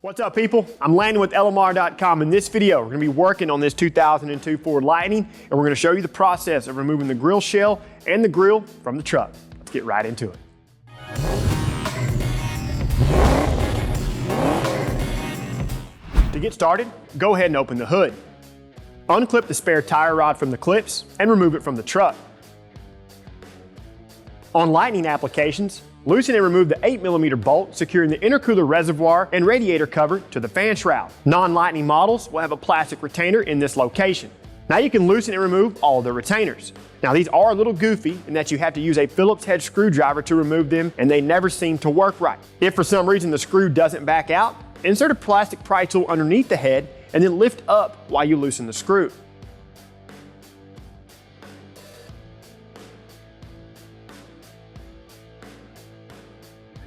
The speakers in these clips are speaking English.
What's up, people? I'm Landon with LMR.com. In this video, we're going to be working on this 2002 Ford Lightning, and we're going to show you the process of removing the grill shell and the grill from the truck. Let's get right into it. To get started, go ahead and open the hood. Unclip the spare tire rod from the clips and remove it from the truck. On Lightning applications, loosen and remove the 8mm bolt securing the intercooler reservoir and radiator cover to the fan shroud. Non-Lightning models will have a plastic retainer in this location. Now you can loosen and remove all of the retainers. Now these are a little goofy in that you have to use a Phillips head screwdriver to remove them, and they never seem to work right. If for some reason the screw doesn't back out, insert a plastic pry tool underneath the head and then lift up while you loosen the screw.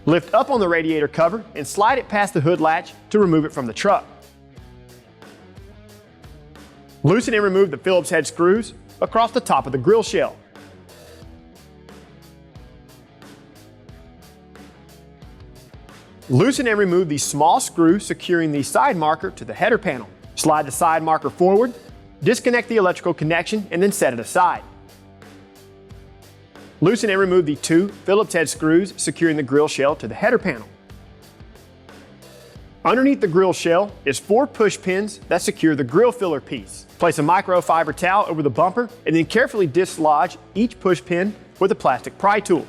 Lift up on the radiator cover and slide it past the hood latch to remove it from the truck. Loosen and remove the Phillips head screws across the top of the grill shell. Loosen and remove the small screw securing the side marker to the header panel. Slide the side marker forward, disconnect the electrical connection, and then set it aside. Loosen and remove the two Phillips head screws securing the grill shell to the header panel. Underneath the grill shell is 4 push pins that secure the grill filler piece. Place a microfiber towel over the bumper and then carefully dislodge each push pin with a plastic pry tool.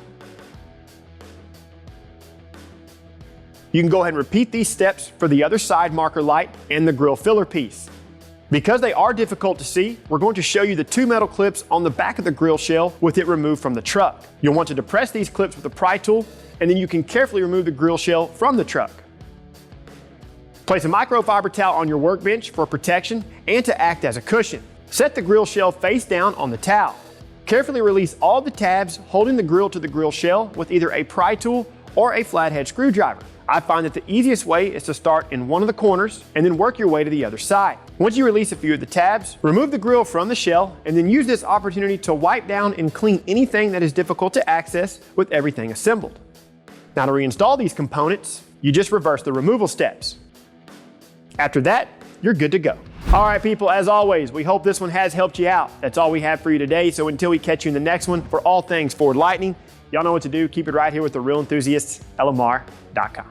You can go ahead and repeat these steps for the other side marker light and the grill filler piece. Because they are difficult to see, we're going to show you the 2 metal clips on the back of the grill shell with it removed from the truck. You'll want to depress these clips with a pry tool, and then you can carefully remove the grill shell from the truck. Place a microfiber towel on your workbench for protection and to act as a cushion. Set the grill shell face down on the towel. Carefully release all the tabs holding the grill to the grill shell with either a pry tool or a flathead screwdriver. I find that the easiest way is to start in one of the corners and then work your way to the other side. Once you release a few of the tabs, remove the grill from the shell and then use this opportunity to wipe down and clean anything that is difficult to access with everything assembled. Now to reinstall these components, you just reverse the removal steps. After that, you're good to go. All right, people, as always, we hope this one has helped you out. That's all we have for you today, so until we catch you in the next one, for all things Ford Lightning, y'all know what to do. Keep it right here with the real enthusiasts, LMR.com.